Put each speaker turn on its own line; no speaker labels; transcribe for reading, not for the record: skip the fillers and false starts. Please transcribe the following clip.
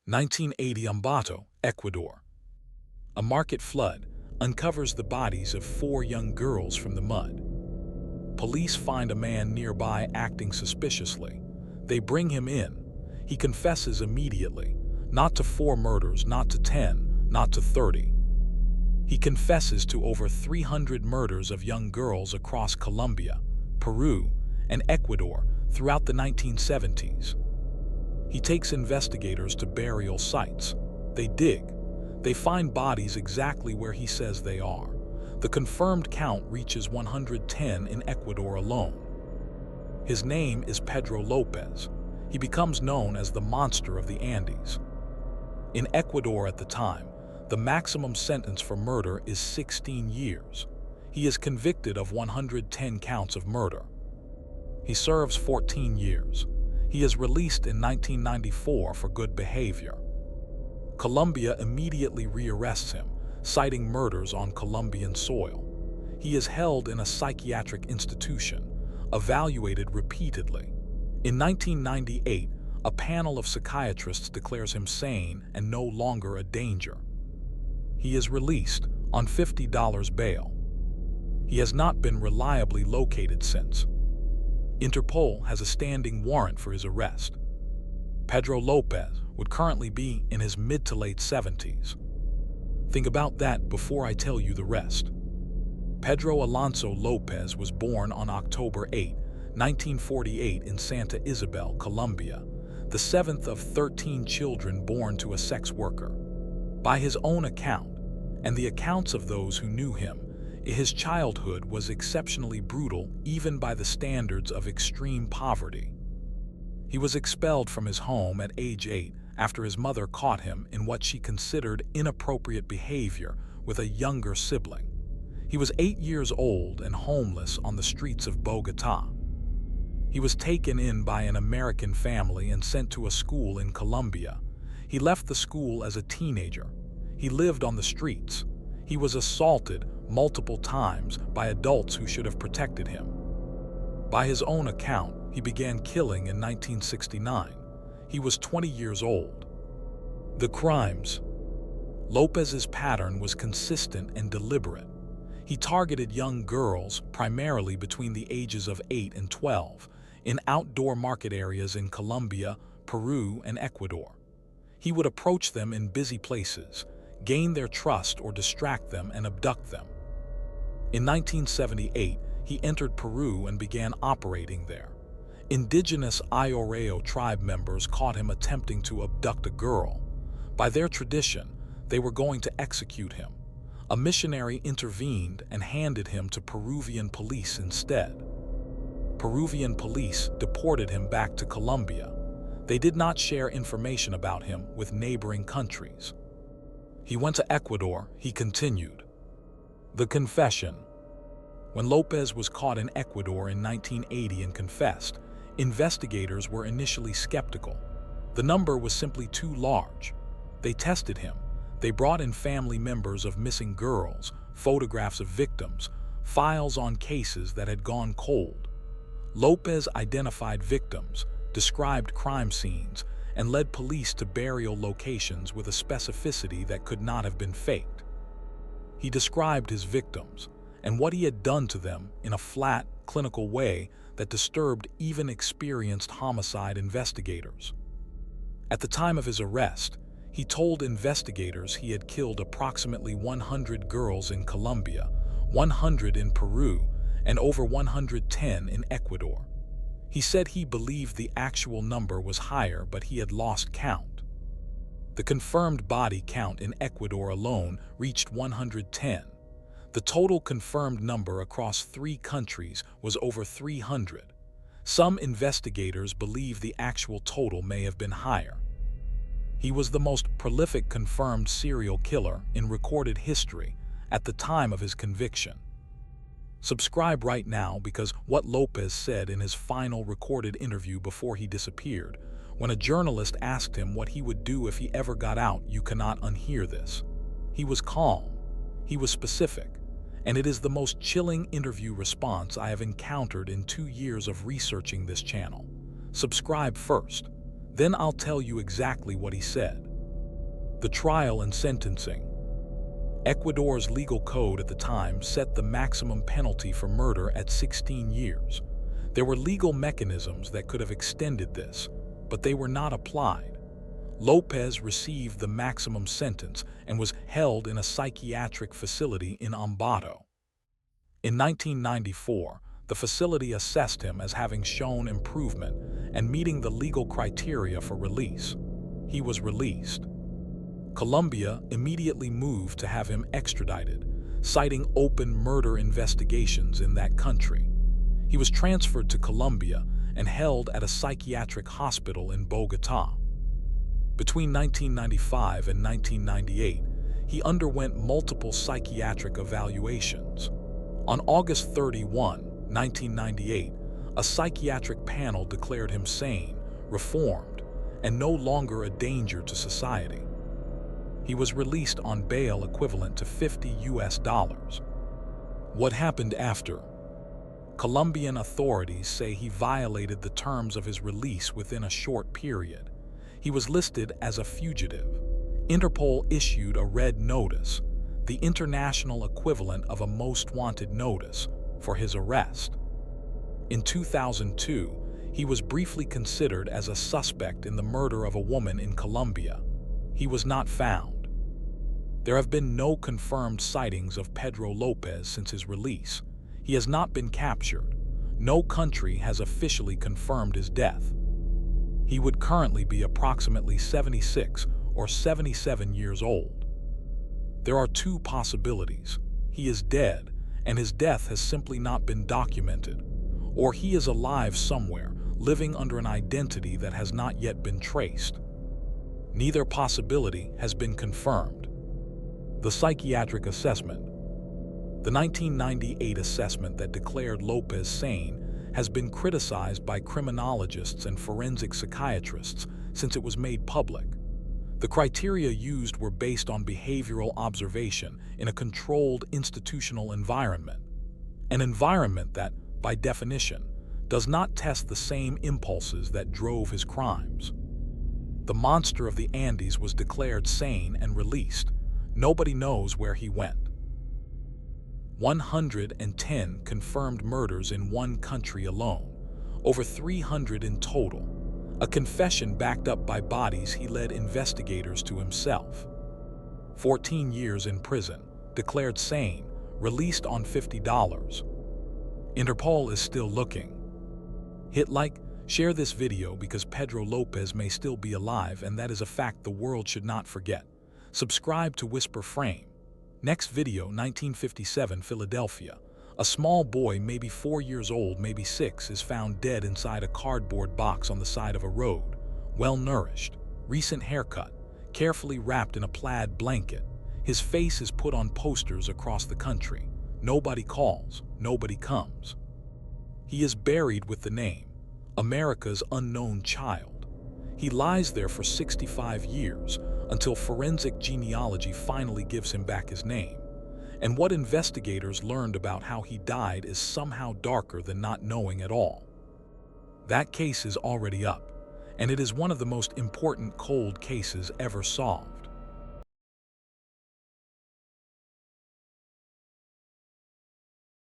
1980 Ambato, Ecuador. A market flood uncovers the bodies of 4 young girls from the mud. Police find a man nearby acting suspiciously. They bring him in. He confesses immediately, not to 4 murders, not to 10, not to 30. He confesses to over 300 murders of young girls across Colombia, Peru, and Ecuador throughout the 1970s. He takes investigators to burial sites. They dig. They find bodies exactly where he says they are. The confirmed count reaches 110 in Ecuador alone. His name is Pedro Lopez. He becomes known as the Monster of the Andes. In Ecuador at the time, the maximum sentence for murder is 16 years. He is convicted of 110 counts of murder. He serves 14 years. He is released in 1994 for good behavior. Colombia immediately rearrests him, citing murders on Colombian soil. He is held in a psychiatric institution, evaluated repeatedly. In 1998, a panel of psychiatrists declares him sane and no longer a danger. He is released on $50 bail. He has not been reliably located since. Interpol has a standing warrant for his arrest. Pedro Lopez would currently be in his mid to late 70s. Think about that before I tell you the rest. Pedro Alonso Lopez was born on October 8, 1948 in Santa Isabel, Colombia, the 7th of 13 children born to a sex worker. By his own account, and the accounts of those who knew him, his childhood was exceptionally brutal even by the standards of extreme poverty. He was expelled from his home at age 8 after his mother caught him in what she considered inappropriate behavior with a younger sibling. He was 8 years old and homeless on the streets of Bogotá. He was taken in by an American family and sent to a school in Colombia. He left the school as a teenager. He lived on the streets. He was assaulted multiple times by adults who should have protected him. By his own account, he began killing in 1969. He was 20 years old. The crimes. Lopez's pattern was consistent and deliberate. He targeted young girls, primarily between the ages of 8 and 12, in outdoor market areas in Colombia, Peru, and Ecuador. He would approach them in busy places, gain their trust or distract them and abduct them. In 1978, he entered Peru and began operating there. Indigenous Ayoreo tribe members caught him attempting to abduct a girl. By their tradition, they were going to execute him. A missionary intervened and handed him to Peruvian police instead. Peruvian police deported him back to Colombia. They did not share information about him with neighboring countries. He went to Ecuador. He continued. The confession. When Lopez was caught in Ecuador in 1980 and confessed, investigators were initially skeptical. The number was simply too large. They tested him. They brought in family members of missing girls, photographs of victims, files on cases that had gone cold. Lopez identified victims, described crime scenes, and led police to burial locations with a specificity that could not have been faked. He described his victims and what he had done to them in a flat, clinical way that disturbed even experienced homicide investigators. At the time of his arrest, he told investigators he had killed approximately 100 girls in Colombia, 100 in Peru, and over 110 in Ecuador. He said he believed the actual number was higher, but he had lost count. The confirmed body count in Ecuador alone reached 110. The total confirmed number across 3 countries was over 300. Some investigators believe the actual total may have been higher. He was the most prolific confirmed serial killer in recorded history at the time of his conviction. Subscribe right now, because what Lopez said in his final recorded interview before he disappeared, when a journalist asked him what he would do if he ever got out, you cannot unhear this. He was calm. He was specific. And it is the most chilling interview response I have encountered in 2 years of researching this channel. Subscribe first. Then I'll tell you exactly what he said. The trial and sentencing. Ecuador's legal code at the time set the maximum penalty for murder at 16 years. There were legal mechanisms that could have extended this, but they were not applied. Lopez received the maximum sentence and was held in a psychiatric facility in Ambato. In 1994, the facility assessed him as having shown improvement and meeting the legal criteria for release. He was released. Colombia immediately moved to have him extradited, citing open murder investigations in that country. He was transferred to Colombia and held at a psychiatric hospital in Bogotá. Between 1995 and 1998, he underwent multiple psychiatric evaluations. On August 31, 1998, a psychiatric panel declared him sane, reformed, and no longer a danger to society. He was released on bail equivalent to $50. What happened after? Colombian authorities say he violated the terms of his release within a short period. He was listed as a fugitive. Interpol issued a red notice, the international equivalent of a most wanted notice, for his arrest. In 2002, he was briefly considered as a suspect in the murder of a woman in Colombia. He was not found. There have been no confirmed sightings of Pedro Lopez since his release. He has not been captured. No country has officially confirmed his death. He would currently be approximately 76 or 77 years old. There are two possibilities. He is dead, and his death has simply not been documented, or he is alive somewhere, living under an identity that has not yet been traced. Neither possibility has been confirmed. The psychiatric assessment. The 1998 assessment that declared Lopez sane has been criticized by criminologists and forensic psychiatrists since it was made public. The criteria used were based on behavioral observation in a controlled institutional environment, an environment that, by definition, does not test the same impulses that drove his crimes. The monster of the Andes was declared sane and released. Nobody knows where he went. 110 confirmed murders in one country alone, over 300 in total. A confession backed up by bodies he led investigators to himself. 14 years in prison, declared sane, released on $50. Interpol is still looking. Hit like, share this video because Pedro Lopez may still be alive, and that is a fact the world should not forget. Subscribe to WhisprFrame. Next video, 1957, Philadelphia. A small boy, maybe 4 years old, maybe 6, is found dead inside a cardboard box on the side of a road. Well-nourished, recent haircut, carefully wrapped in a plaid blanket. His face is put on posters across the country. Nobody calls, nobody comes. He is buried with the name, America's Unknown Child. He lies there for 65 years until forensic genealogy finally gives him back his name. And what investigators learned about how he died is somehow darker than not knowing at all. That case is already up, and it is one of the most important cold cases ever solved.